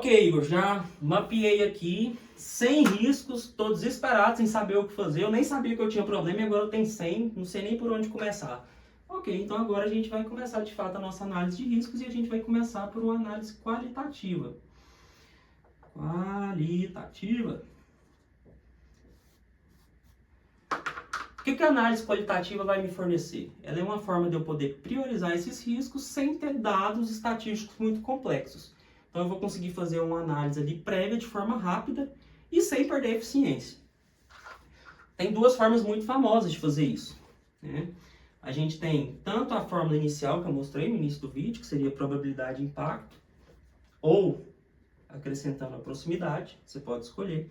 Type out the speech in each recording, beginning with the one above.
Ok, Igor, já mapeei aqui 100 riscos, estou desesperado sem saber o que fazer. Eu nem sabia que eu tinha problema e agora eu tenho 100, não sei nem por onde começar. Ok, então agora a gente vai começar de fato a nossa análise de riscos e a gente vai começar por uma análise qualitativa. O que a análise qualitativa vai me fornecer? Ela é uma forma de eu poder priorizar esses riscos sem ter dados estatísticos muito complexos. Então eu vou conseguir fazer uma análise ali prévia de forma rápida e sem perder eficiência. Tem duas formas muito famosas de fazer isso, né? A gente tem tanto a fórmula inicial que eu mostrei no início do vídeo, que seria probabilidade de impacto, ou acrescentando a proximidade, você pode escolher.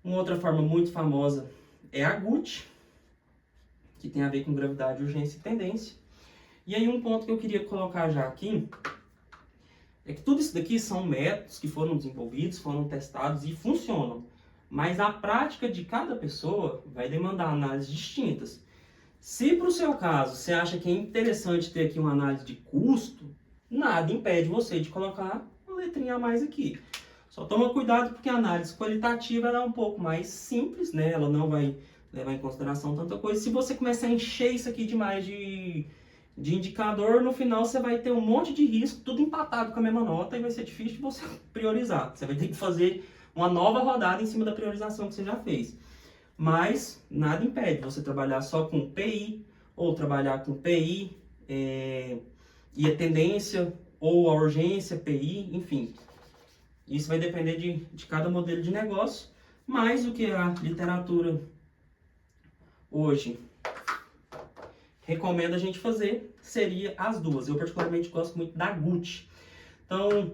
Uma outra forma muito famosa é a GUT, que tem a ver com gravidade, urgência e tendência. E aí um ponto que eu queria colocar já aqui é que tudo isso daqui são métodos que foram desenvolvidos, foram testados e funcionam. Mas a prática de cada pessoa vai demandar análises distintas. Se para o seu caso você acha que é interessante ter aqui uma análise de custo, nada impede você de colocar uma letrinha a mais aqui. Só toma cuidado porque a análise qualitativa ela é um pouco mais simples, né? Ela não vai levar em consideração tanta coisa. Se você começar a encher isso aqui demais de indicador, no final você vai ter um monte de risco, tudo empatado com a mesma nota e vai ser difícil de você priorizar. Você vai ter que fazer uma nova rodada em cima da priorização que você já fez. Mas nada impede você trabalhar só com PI, ou trabalhar com PI e a tendência, ou a urgência, PI, enfim. Isso vai depender de cada modelo de negócio, mas o que a literatura hoje recomenda a gente fazer seria as duas. Eu particularmente gosto muito da GUT. Então,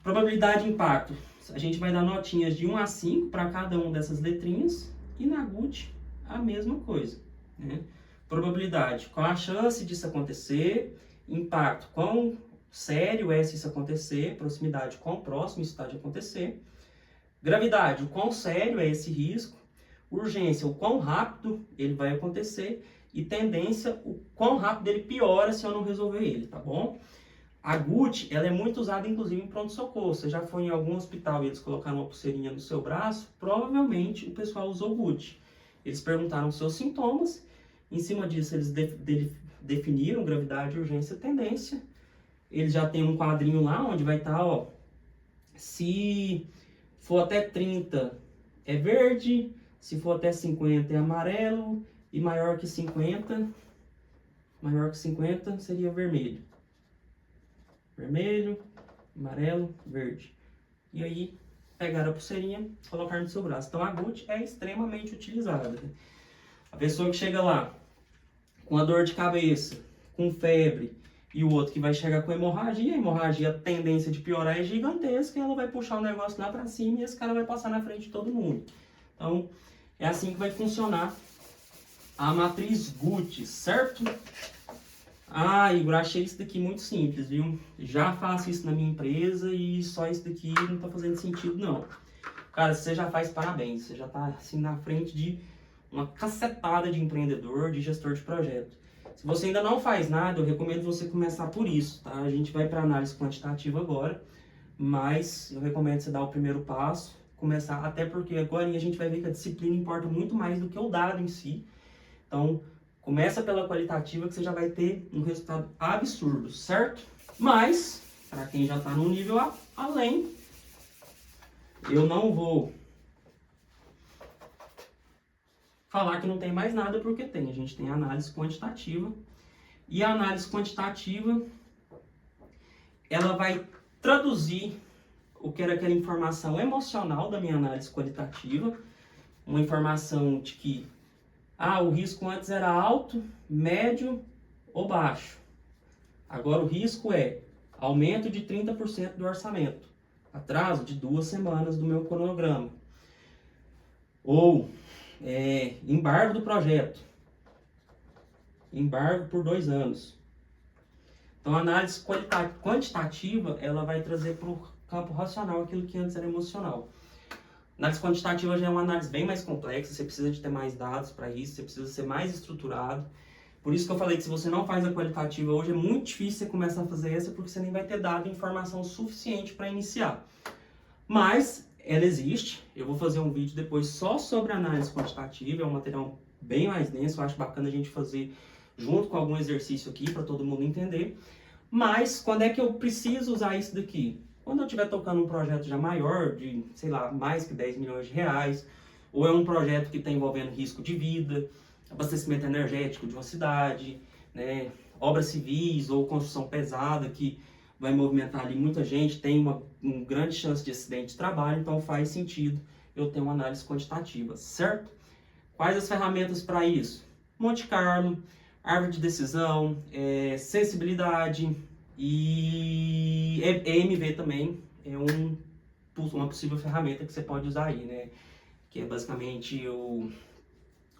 probabilidade de impacto. A gente vai dar notinhas de 1 a 5 para cada uma dessas letrinhas. E na GUT, a mesma coisa, né? Probabilidade, qual a chance disso acontecer? Impacto, quão sério é se isso acontecer? Proximidade, quão próximo isso está de acontecer? Gravidade, o quão sério é esse risco? Urgência, o quão rápido ele vai acontecer? E tendência, o quão rápido ele piora se eu não resolver ele, tá bom? A GUT, ela é muito usada inclusive em pronto-socorro. Você já foi em algum hospital e eles colocaram uma pulseirinha no seu braço, provavelmente o pessoal usou GUT. Eles perguntaram os seus sintomas, em cima disso eles definiram gravidade, urgência e tendência. Eles já tem um quadrinho lá onde vai estar, ó, se for até 30 é verde, se for até 50 é amarelo e maior que 50 seria vermelho. Vermelho, amarelo, verde. E aí, pegaram a pulseirinha, colocaram no seu braço. Então, a GUT é extremamente utilizada. A pessoa que chega lá com a dor de cabeça, com febre, e o outro que vai chegar com hemorragia, a tendência de piorar é gigantesca, e ela vai puxar o negócio lá pra cima e esse cara vai passar na frente de todo mundo. Então, é assim que vai funcionar a matriz GUT, certo? Ah, Igor, achei isso daqui muito simples, viu? Já faço isso na minha empresa e só isso daqui não tá fazendo sentido, não. Cara, você já faz parabéns, você já tá assim na frente de uma cacetada de empreendedor, de gestor de projeto. Se você ainda não faz nada, eu recomendo você começar por isso, tá? A gente vai para análise quantitativa agora, mas eu recomendo você dar o primeiro passo, começar, até porque agora a gente vai ver que a disciplina importa muito mais do que o dado em si. Então, começa pela qualitativa que você já vai ter um resultado absurdo, certo? Mas, para quem já está no nível além, eu não vou falar que não tem mais nada, porque tem. A gente tem a análise quantitativa. E a análise quantitativa, ela vai traduzir o que era aquela informação emocional da minha análise qualitativa. Uma informação de que o risco antes era alto, médio ou baixo. Agora o risco é aumento de 30% do orçamento, atraso de 2 semanas do meu cronograma, ou embargo do projeto, embargo por 2 anos. Então a análise quantitativa ela vai trazer para o campo racional aquilo que antes era emocional. Análise quantitativa já é uma análise bem mais complexa, você precisa de ter mais dados para isso, você precisa ser mais estruturado. Por isso que eu falei que se você não faz a qualitativa hoje, é muito difícil você começar a fazer essa, porque você nem vai ter dado informação suficiente para iniciar. Mas ela existe. Eu vou fazer um vídeo depois só sobre análise quantitativa. É um material bem mais denso. Eu acho bacana a gente fazer junto com algum exercício aqui para todo mundo entender. Mas quando é que eu preciso usar isso daqui? Quando eu estiver tocando um projeto já maior, de, sei lá, mais que 10 milhões de reais, ou é um projeto que está envolvendo risco de vida, abastecimento energético de uma cidade, né, obras civis ou construção pesada que vai movimentar ali muita gente, tem uma grande chance de acidente de trabalho, então faz sentido eu ter uma análise quantitativa, certo? Quais as ferramentas para isso? Monte Carlo, árvore de decisão, sensibilidade e EMV também é uma possível ferramenta que você pode usar aí, né? Que é basicamente o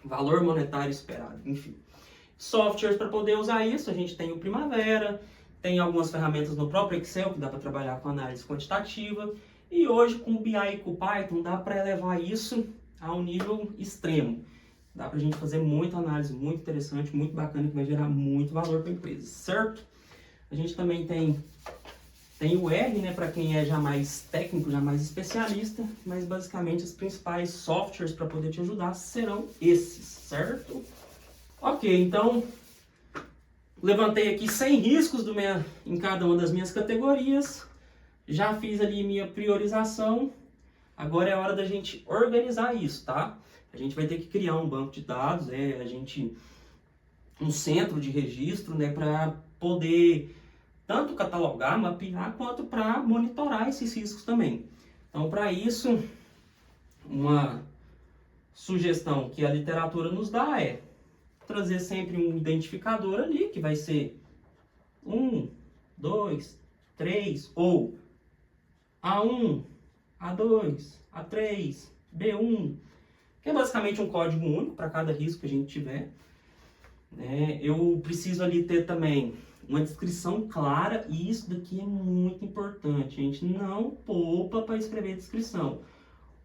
valor monetário esperado, enfim. Softwares para poder usar isso, a gente tem o Primavera, tem algumas ferramentas no próprio Excel que dá para trabalhar com análise quantitativa, e hoje com o BI e com o Python dá para elevar isso a um nível extremo. Dá para a gente fazer muita análise, muito interessante, muito bacana, que vai gerar muito valor para a empresa, certo? A gente também tem o R, né, para quem é já mais técnico, já mais especialista, mas basicamente os principais softwares para poder te ajudar serão esses, certo? Ok, então levantei aqui 100 riscos em cada uma das minhas categorias, já fiz ali minha priorização, agora é hora da gente organizar isso, tá? A gente vai ter que criar um banco de dados, um centro de registro, né, para poder tanto catalogar, mapear, quanto para monitorar esses riscos também. Então, para isso, uma sugestão que a literatura nos dá é trazer sempre um identificador ali, que vai ser 1, 2, 3, ou A1, A2, A3, B1, que é basicamente um código único para cada risco que a gente tiver. Eu preciso ali ter também uma descrição clara, e isso daqui é muito importante. A gente não poupa para escrever descrição.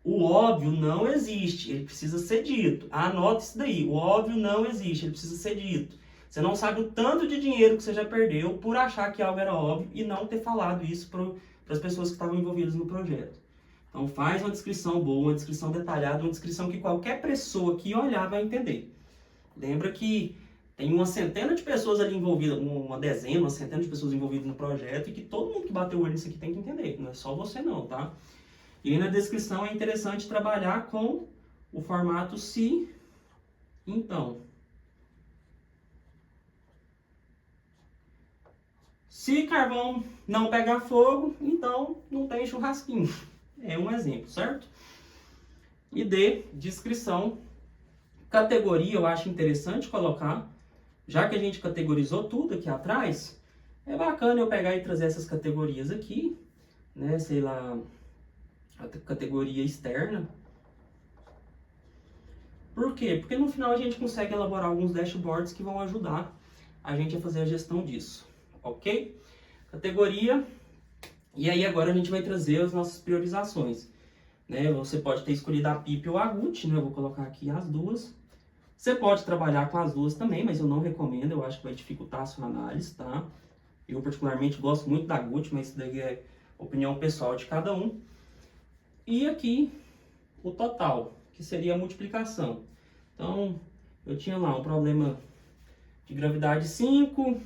O óbvio não existe, ele precisa ser dito. Anota isso daí, o óbvio não existe, ele precisa ser dito. Você não sabe o tanto de dinheiro que você já perdeu por achar que algo era óbvio e não ter falado isso para as pessoas que estavam envolvidas no projeto. Então faz uma descrição boa, uma descrição detalhada, uma descrição que qualquer pessoa que olhar vai entender. Lembra que tem uma centena de pessoas ali envolvidas, uma dezena, uma centena de pessoas envolvidas no projeto, e que todo mundo que bateu o olho nisso aqui tem que entender. Não é só você não, tá? E aí na descrição é interessante trabalhar com o formato se, então. Se carvão não pegar fogo, então não tem churrasquinho. É um exemplo, certo? E D, descrição. Categoria eu acho interessante colocar. Já que a gente categorizou tudo aqui atrás, é bacana eu pegar e trazer essas categorias aqui, né? Sei lá, a categoria externa. Por quê? Porque no final a gente consegue elaborar alguns dashboards que vão ajudar a gente a fazer a gestão disso, ok? Categoria, e aí agora a gente vai trazer as nossas priorizações, né? Você pode ter escolhido a PIP ou a GUT, né? Eu vou colocar aqui as duas. Você pode trabalhar com as duas também, mas eu não recomendo, eu acho que vai dificultar a sua análise, tá? Eu particularmente gosto muito da GUT, mas isso daí é opinião pessoal de cada um. E aqui o total, que seria a multiplicação. Então, eu tinha lá um problema de gravidade 5,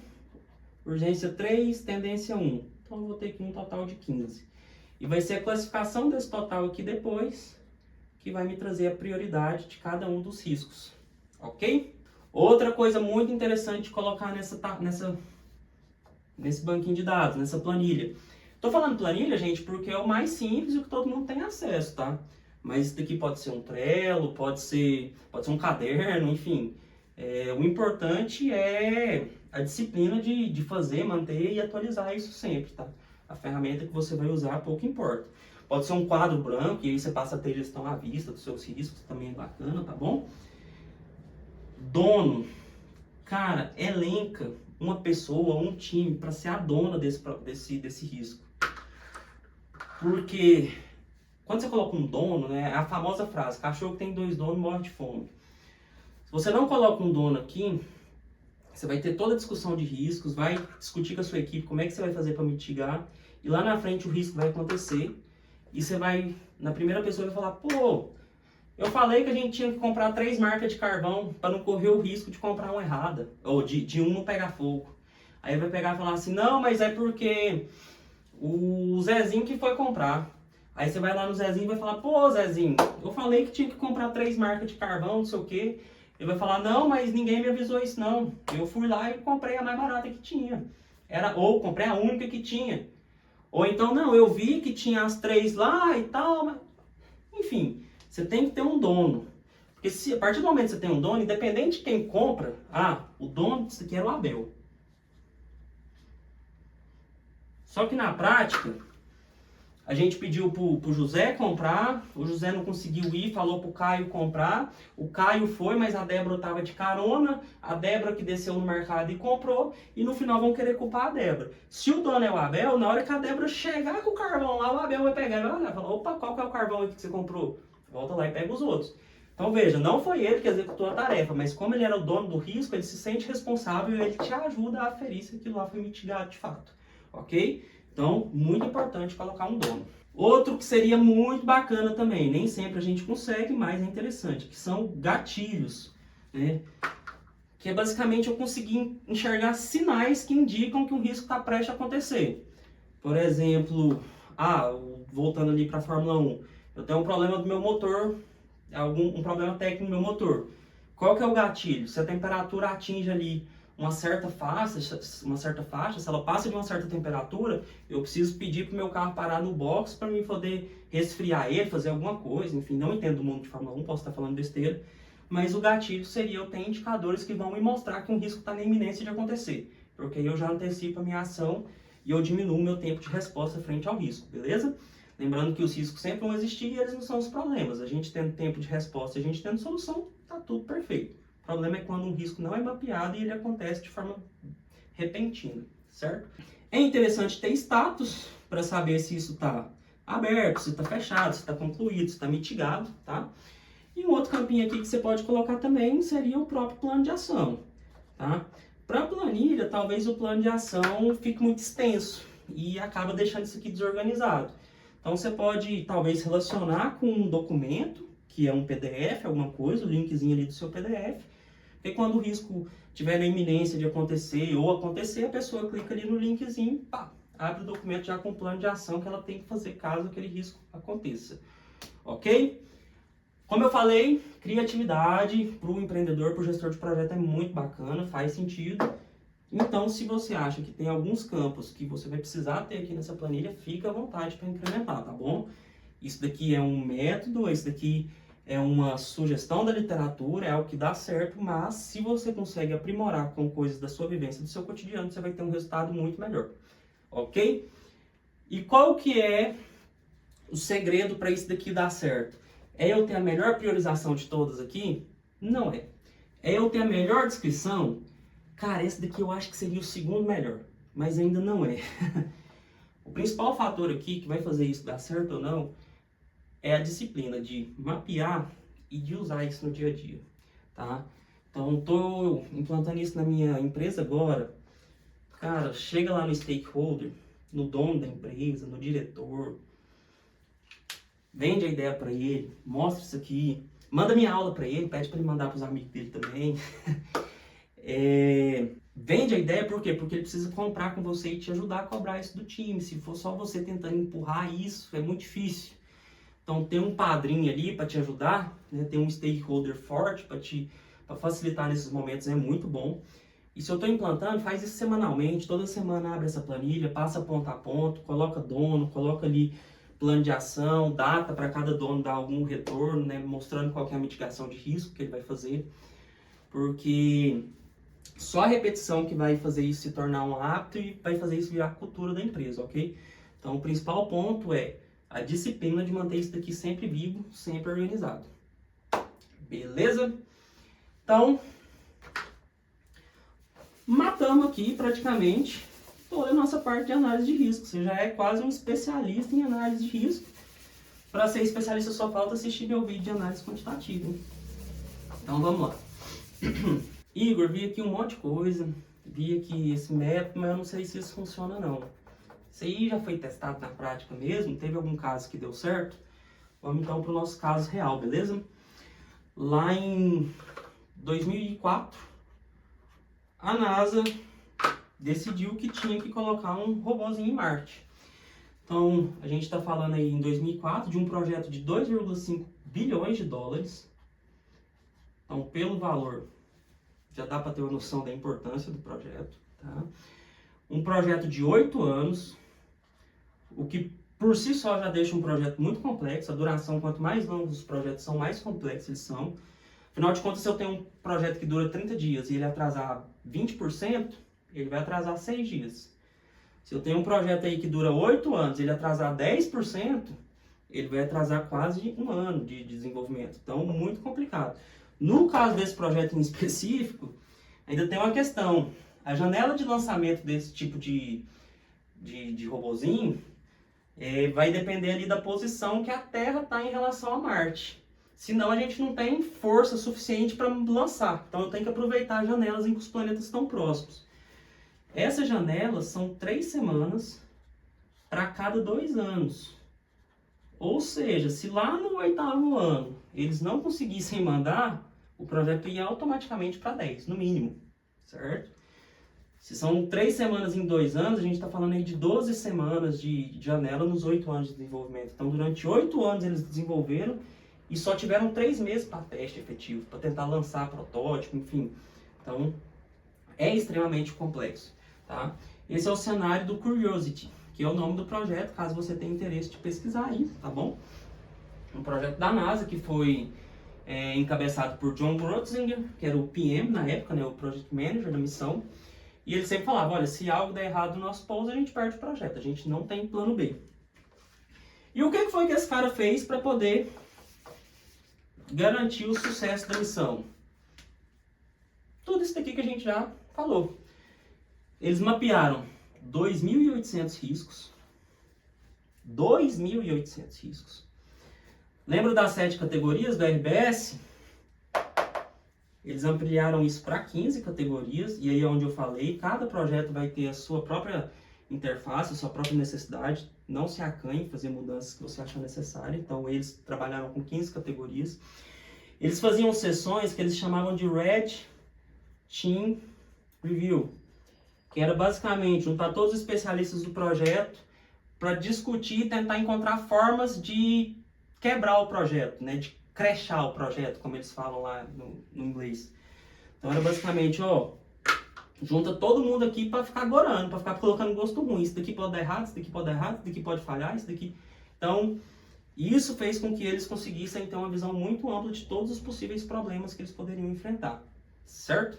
urgência 3, tendência 1. Então, eu vou ter aqui um total de 15. E vai ser a classificação desse total aqui depois, que vai me trazer a prioridade de cada um dos riscos. Ok? Outra coisa muito interessante de colocar nesse banquinho de dados, nessa planilha. Tô falando planilha, gente, porque é o mais simples e o que todo mundo tem acesso, tá? Mas isso daqui pode ser um Trello, pode ser um caderno, enfim. O importante é a disciplina de fazer, manter e atualizar isso sempre, tá? A ferramenta que você vai usar pouco importa. Pode ser um quadro branco e aí você passa a ter gestão à vista dos seus riscos, também é bacana, tá bom? Dono, cara, elenca uma pessoa, um time para ser a dona desse risco. Porque quando você coloca um dono, né, é a famosa frase, cachorro que tem 2 donos morre de fome. Se você não coloca um dono aqui, Você vai ter toda a discussão de riscos, vai discutir com a sua equipe como é que você vai fazer para mitigar. E lá na frente o risco vai acontecer. E você vai, na primeira pessoa, vai falar, pô, eu falei que a gente tinha que comprar 3 marcas de carvão para não correr o risco de comprar uma errada. Ou de um não pegar fogo. Aí vai pegar e falar assim, não, mas é porque o Zezinho que foi comprar. Aí você vai lá no Zezinho e vai falar, pô, Zezinho, eu falei que tinha que comprar 3 marcas de carvão, não sei o quê. Ele vai falar, não, mas ninguém me avisou isso não. Eu fui lá e comprei a mais barata que tinha. Ou comprei a única que tinha. Ou então, não, eu vi que tinha as 3 lá e tal. Mas... Enfim, você tem que ter um dono. Porque se, a partir do momento que você tem um dono, independente de quem compra, o dono disso aqui era o Abel. Só que na prática, a gente pediu pro José comprar, o José não conseguiu ir, falou pro Caio comprar, o Caio foi, mas a Débora estava de carona, a Débora que desceu no mercado e comprou, e no final vão querer culpar a Débora. Se o dono é o Abel, na hora que a Débora chegar com o carvão lá, o Abel vai pegar e vai olhar, falar, opa, qual que é o carvão aqui que você comprou? Volta lá e pega os outros. Então veja, não foi ele que executou a tarefa, mas como ele era o dono do risco, ele se sente responsável e ele te ajuda a aferir se aquilo lá foi mitigado de fato, ok? Então, muito importante colocar um dono. Outro que seria muito bacana também, nem sempre a gente consegue, mas é interessante, que são gatilhos, né? Que é basicamente eu conseguir enxergar sinais que indicam que um risco está prestes a acontecer. Por exemplo, voltando ali para a Fórmula 1, eu tenho um problema do meu motor, um problema técnico no meu motor. Qual que é o gatilho? Se a temperatura atinge ali uma certa faixa, se ela passa de uma certa temperatura, eu preciso pedir para o meu carro parar no box para mim poder resfriar ele, fazer alguma coisa, enfim, não entendo do mundo de Fórmula 1, posso estar falando besteira, mas o gatilho seria eu ter indicadores que vão me mostrar que um risco está na iminência de acontecer, porque aí eu já antecipo a minha ação e eu diminuo o meu tempo de resposta frente ao risco, beleza? Lembrando que os riscos sempre vão existir e eles não são os problemas, a gente tendo tempo de resposta e a gente tendo solução, tá tudo perfeito. O problema é quando um risco não é mapeado e ele acontece de forma repentina, certo? É interessante ter status para saber se isso está aberto, se está fechado, se está concluído, se está mitigado, tá? E um outro campinho aqui que você pode colocar também seria o próprio plano de ação, tá? Para a planilha, talvez o plano de ação fique muito extenso e acaba deixando isso aqui desorganizado. Então você pode talvez relacionar com um documento, que é um PDF, alguma coisa, o linkzinho ali do seu PDF, porque quando o risco tiver na iminência de acontecer ou acontecer, a pessoa clica ali no linkzinho, pá, abre o documento já com o plano de ação que ela tem que fazer caso aquele risco aconteça, ok? Como eu falei, criatividade para o empreendedor, para o gestor de projeto é muito bacana, faz sentido. Então, se você acha que tem alguns campos que você vai precisar ter aqui nessa planilha, fica à vontade para incrementar, tá bom? Isso daqui é um método, isso daqui é uma sugestão da literatura, é algo que dá certo, mas se você consegue aprimorar com coisas da sua vivência, do seu cotidiano, você vai ter um resultado muito melhor, ok? E qual que é o segredo para isso daqui dar certo? É eu ter a melhor priorização de todas aqui? Não é. É eu ter a melhor descrição? Cara, esse daqui eu acho que seria o segundo melhor, mas ainda não é. O principal fator aqui que vai fazer isso dar certo ou não é a disciplina de mapear e de usar isso no dia a dia, tá? Então, estou implantando isso na minha empresa agora. Cara, chega lá no stakeholder, no dono da empresa, no diretor, vende a ideia para ele, mostra isso aqui, manda minha aula para ele, pede para ele mandar para os amigos dele também. Vende a ideia por quê? Porque ele precisa comprar com você e te ajudar a cobrar isso do time. Se for só você tentando empurrar isso, é muito difícil. Então, ter um padrinho ali para te ajudar, né? Ter um stakeholder forte para facilitar nesses momentos é muito bom. E se eu estou implantando, faz isso semanalmente, toda semana abre essa planilha, passa ponto a ponto, coloca dono, coloca ali plano de ação, data para cada dono dar algum retorno, né? Mostrando qual que é a mitigação de risco que ele vai fazer. Porque só a repetição que vai fazer isso se tornar um hábito e vai fazer isso virar cultura da empresa, ok? Então, o principal ponto é a disciplina de manter isso daqui sempre vivo, sempre organizado. Beleza? Então, matamos aqui praticamente toda a nossa parte de análise de risco. Você já é quase um especialista em análise de risco. Para ser especialista só falta assistir meu vídeo de análise quantitativa, hein? Então, vamos lá. Igor, vi aqui um monte de coisa, vi aqui esse método, mas eu não sei se isso funciona não. Isso aí já foi testado na prática mesmo? Teve algum caso que deu certo? Vamos então para o nosso caso real, beleza? Lá em 2004, a NASA decidiu que tinha que colocar um robozinho em Marte. Então, a gente está falando aí em 2004 de um projeto de 2,5 bilhões de dólares. Então, pelo valor, já dá para ter uma noção da importância do projeto. Tá? Um projeto de 8 anos, o que por si só já deixa um projeto muito complexo. A duração, quanto mais longos os projetos são, mais complexos eles são. Afinal de contas, se eu tenho um projeto que dura 30 dias e ele atrasar 20%, ele vai atrasar 6 dias. Se eu tenho um projeto aí que dura 8 anos e ele atrasar 10%, ele vai atrasar quase um ano de desenvolvimento. Então, muito complicado. No caso desse projeto em específico, ainda tem uma questão. A janela de lançamento desse tipo de robozinho vai depender ali da posição que a Terra está em relação a Marte. Senão a gente não tem força suficiente para lançar. Então eu tenho que aproveitar as janelas em que os planetas estão próximos. Essas janelas são 3 semanas para cada 2 anos. Ou seja, se lá no 8º ano eles não conseguissem mandar, o projeto ia automaticamente para 10, no mínimo, certo? Se são 3 semanas em 2 anos, a gente está falando aí de 12 semanas de janela nos 8 anos de desenvolvimento. Então, durante 8 anos eles desenvolveram e só tiveram 3 meses para teste efetivo, para tentar lançar protótipo, enfim. Então, é extremamente complexo, tá? Esse é o cenário do Curiosity, que é o nome do projeto, caso você tenha interesse de pesquisar aí, tá bom? Um projeto da NASA que foi encabeçado por John Grotzinger, que era o PM na época, né, o Project Manager da missão. E ele sempre falava, olha, se algo der errado no nosso pouso, a gente perde o projeto, a gente não tem plano B. E o que foi que esse cara fez para poder garantir o sucesso da missão? Tudo isso daqui que a gente já falou. Eles mapearam 2.800 riscos. 2.800 riscos. Lembra das 7 categorias do RBS? Eles ampliaram isso para 15 categorias, e aí é onde eu falei, cada projeto vai ter a sua própria interface, a sua própria necessidade. Não se acanhe em fazer mudanças que você achar necessário. Então eles trabalharam com 15 categorias. Eles faziam sessões que eles chamavam de Red Team Review, que era basicamente juntar todos os especialistas do projeto para discutir e tentar encontrar formas de quebrar o projeto, né? De crashar o projeto, como eles falam lá no inglês. Então era basicamente, ó, junta todo mundo aqui para ficar agorando, para ficar colocando gosto ruim. Isso daqui pode dar errado, isso daqui pode dar errado, isso daqui pode falhar, isso daqui... Então, isso fez com que eles conseguissem ter uma visão muito ampla de todos os possíveis problemas que eles poderiam enfrentar, certo?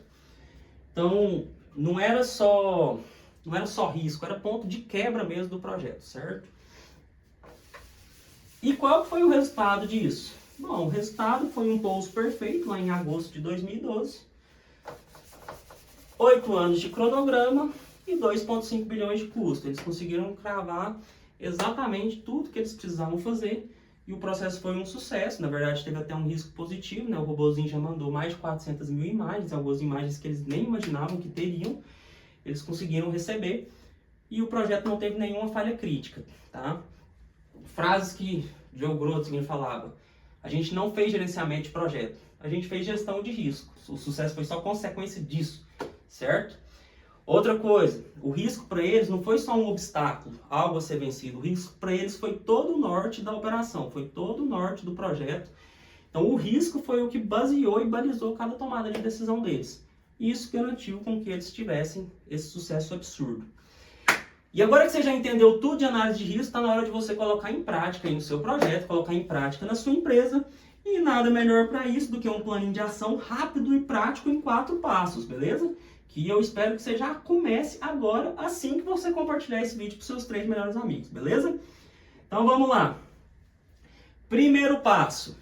Então, não era só risco, era ponto de quebra mesmo do projeto, certo? E qual foi o resultado disso? Bom, o resultado foi um pouso perfeito lá em agosto de 2012. 8 anos de cronograma e 2,5 bilhões de custo. Eles conseguiram cravar exatamente tudo que eles precisavam fazer e o processo foi um sucesso. Na verdade, teve até um risco positivo, né? O robozinho já mandou mais de 400 mil imagens, algumas imagens que eles nem imaginavam que teriam. Eles conseguiram receber e o projeto não teve nenhuma falha crítica, tá? Frases que Joe Grotzinger falava: a gente não fez gerenciamento de projeto, a gente fez gestão de risco. O sucesso foi só consequência disso, certo? Outra coisa, o risco para eles não foi só um obstáculo, algo a ser vencido. O risco para eles foi todo o norte da operação, foi todo o norte do projeto. Então o risco foi o que baseou e balizou cada tomada de decisão deles. E isso garantiu com que eles tivessem esse sucesso absurdo. E agora que você já entendeu tudo de análise de risco, está na hora de você colocar em prática aí no seu projeto, colocar em prática na sua empresa. E nada melhor para isso do que um planinho de ação rápido e prático em 4 passos, beleza? Que eu espero que você já comece agora, assim que você compartilhar esse vídeo para os seus 3 melhores amigos, beleza? Então vamos lá. Primeiro passo: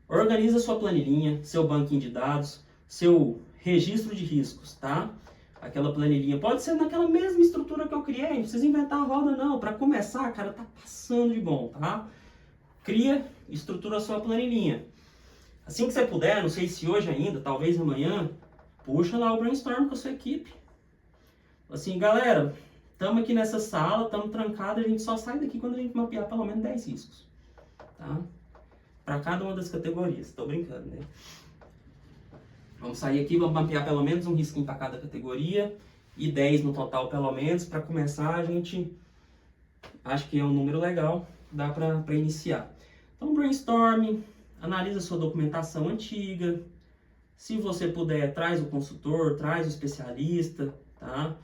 organiza sua planilhinha, seu banquinho de dados, seu registro de riscos, tá? Aquela planilhinha pode ser naquela mesma estrutura que eu criei, não precisa inventar a roda não. Para começar, cara, tá passando de bom, tá? Cria, estrutura a sua planilhinha. Assim que você puder, não sei se hoje ainda, talvez amanhã, puxa lá o brainstorm com a sua equipe. Assim, galera, estamos aqui nessa sala, estamos trancados, a gente só sai daqui quando a gente mapear pelo menos 10 riscos, tá? Para cada uma das categorias, tô brincando, né? Vamos sair aqui, vamos mapear pelo menos um risquinho para cada categoria e 10 no total pelo menos. Para começar, a gente acho que é um número legal, dá para iniciar. Então, brainstorm, analisa sua documentação antiga. Se você puder, traz o consultor, traz o especialista, tá?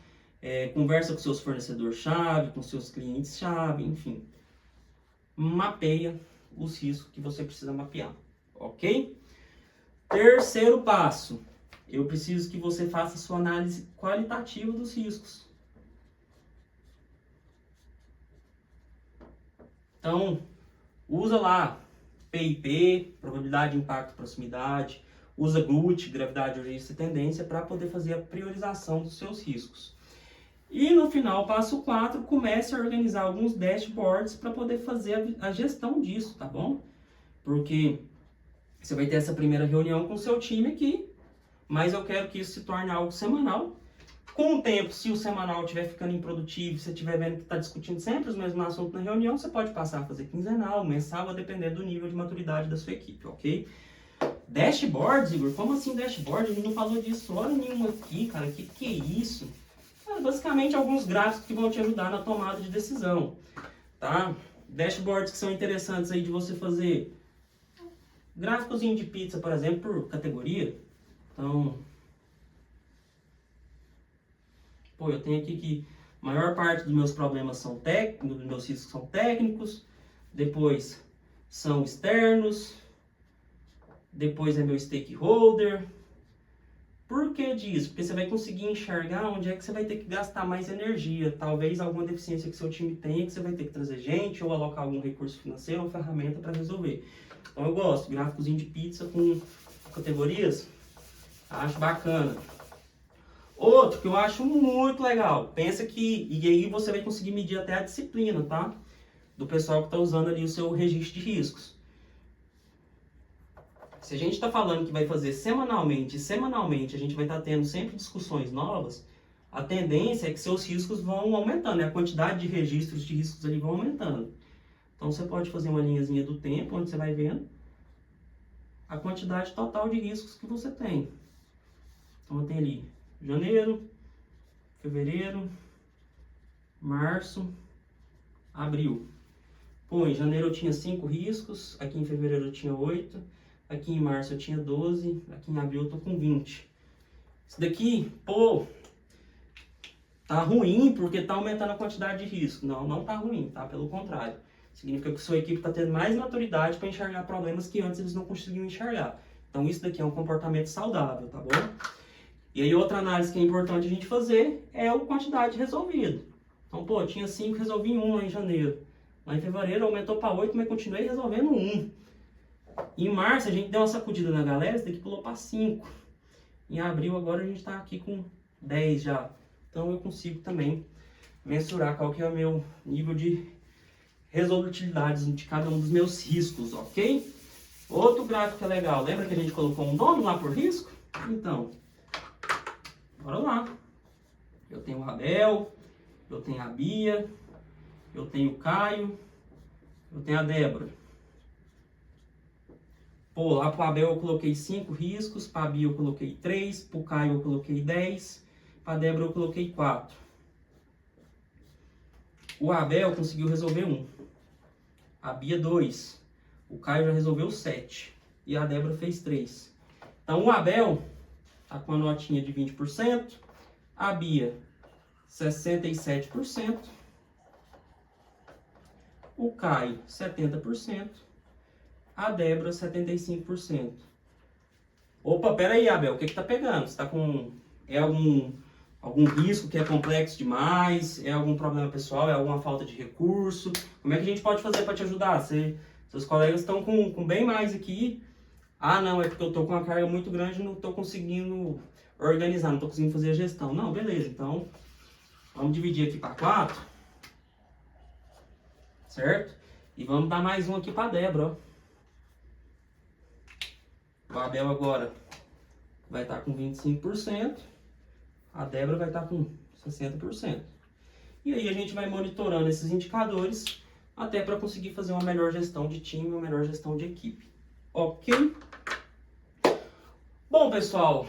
Conversa com seus fornecedores-chave, com seus clientes-chave, enfim. Mapeia os riscos que você precisa mapear, ok? Terceiro passo, eu preciso que você faça sua análise qualitativa dos riscos. Então, usa lá PIP, probabilidade de impacto proximidade, usa GUT, gravidade, urgência e tendência, para poder fazer a priorização dos seus riscos. E no final, passo 4, comece a organizar alguns dashboards para poder fazer a gestão disso, tá bom? Porque você vai ter essa primeira reunião com o seu time aqui, mas eu quero que isso se torne algo semanal. Com o tempo, se o semanal estiver ficando improdutivo, se você estiver vendo que está discutindo sempre os mesmos assuntos na reunião, você pode passar a fazer quinzenal, mensal, a depender do nível de maturidade da sua equipe, ok? Dashboards, Igor? Como assim dashboard? A gente não falou disso hora nenhuma aqui, cara. Que é isso? Basicamente, alguns gráficos que vão te ajudar na tomada de decisão, tá? Dashboards que são interessantes aí de você fazer. Gráficozinho de pizza, por exemplo, por categoria. Então, pô, eu tenho aqui que a maior parte dos meus problemas são técnicos, dos meus riscos são técnicos, depois são externos, depois é meu stakeholder. Por que disso? Porque você vai conseguir enxergar onde é que você vai ter que gastar mais energia. Talvez alguma deficiência que seu time tenha, que você vai ter que trazer gente ou alocar algum recurso financeiro ou ferramenta para resolver. Então eu gosto, gráficozinho de pizza com categorias, acho bacana. Outro que eu acho muito legal, pensa que, e aí você vai conseguir medir até a disciplina, tá? Do pessoal que está usando ali o seu registro de riscos. Se a gente está falando que vai fazer semanalmente a gente vai estar tendo sempre discussões novas, a tendência é que seus riscos vão aumentando, né? A quantidade de registros de riscos ali vão aumentando. Então você pode fazer uma linhazinha do tempo, onde você vai vendo a quantidade total de riscos que você tem. Então eu tenho ali janeiro, fevereiro, março, abril. Pô, em janeiro eu tinha 5 riscos, aqui em fevereiro eu tinha 8, aqui em março eu tinha 12, aqui em abril eu tô com 20. Isso daqui, pô, tá ruim porque tá aumentando a quantidade de risco. Não, não tá ruim, tá? Pelo contrário. Significa que sua equipe está tendo mais maturidade para enxergar problemas que antes eles não conseguiam enxergar. Então isso daqui é um comportamento saudável, tá bom? E aí outra análise que é importante a gente fazer é a quantidade resolvida. Então, pô, tinha 5, resolvi 1 lá em janeiro. Lá em fevereiro aumentou para 8, mas continuei resolvendo 1. Em março a gente deu uma sacudida na galera, esse daqui pulou para 5. Em abril agora a gente está aqui com 10 já. Então eu consigo também mensurar qual que é o meu nível de resolutividade de cada um dos meus riscos, ok? Outro gráfico que é legal, lembra que a gente colocou um dono lá por risco? Então, bora lá. Eu tenho o Abel, eu tenho a Bia, eu tenho o Caio, eu tenho a Débora. Pô, lá pro Abel eu coloquei 5 riscos, para a Bia eu coloquei 3, pro Caio eu coloquei 10, para a Débora eu coloquei 4. O Abel conseguiu resolver 1, a Bia 2, o Caio já resolveu 7 e a Débora fez 3. Então o Abel tá com a notinha de 20%, a Bia 67%, o Caio 70%, a Débora 75%. Opa, pera aí, Abel, o que tá pegando? Você tá com algum risco que é complexo demais? É algum problema pessoal? É alguma falta de recurso? Como é que a gente pode fazer para te ajudar? Seus colegas estão com bem mais aqui. Ah, não, é porque eu tô com uma carga muito grande e não tô conseguindo organizar, não tô conseguindo fazer a gestão. Não, beleza, então vamos dividir aqui para 4, certo? E vamos dar mais um aqui para a Débora, ó. O Abel agora vai estar com 25%, a Débora vai estar com 60%. E aí a gente vai monitorando esses indicadores até para conseguir fazer uma melhor gestão de time, uma melhor gestão de equipe. Ok? Bom, pessoal,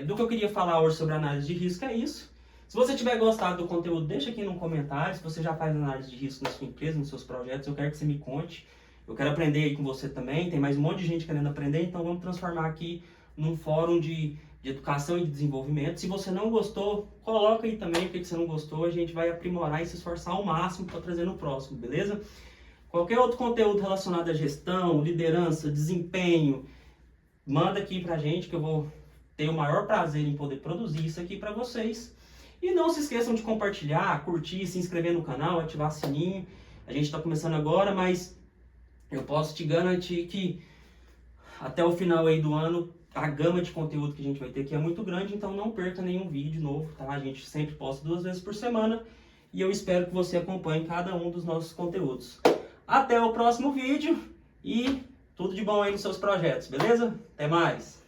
do que eu queria falar hoje sobre análise de risco é isso. Se você tiver gostado do conteúdo, deixa aqui no comentário. Se você já faz análise de risco na sua empresa, nos seus projetos, eu quero que você me conte. Eu quero aprender aí com você também. Tem mais um monte de gente querendo aprender, então vamos transformar aqui num fórum de educação e de desenvolvimento. Se você não gostou, coloca aí também o que você não gostou. A gente vai aprimorar e se esforçar ao máximo para trazer no próximo, beleza? Qualquer outro conteúdo relacionado à gestão, liderança, desempenho, manda aqui pra gente que eu vou ter o maior prazer em poder produzir isso aqui para vocês. E não se esqueçam de compartilhar, curtir, se inscrever no canal, ativar o sininho. A gente está começando agora, mas eu posso te garantir que até o final aí do ano, a gama de conteúdo que a gente vai ter aqui é muito grande, então não perca nenhum vídeo novo, tá? A gente sempre posta 2 vezes por semana e eu espero que você acompanhe cada um dos nossos conteúdos. Até o próximo vídeo e tudo de bom aí nos seus projetos, beleza? Até mais!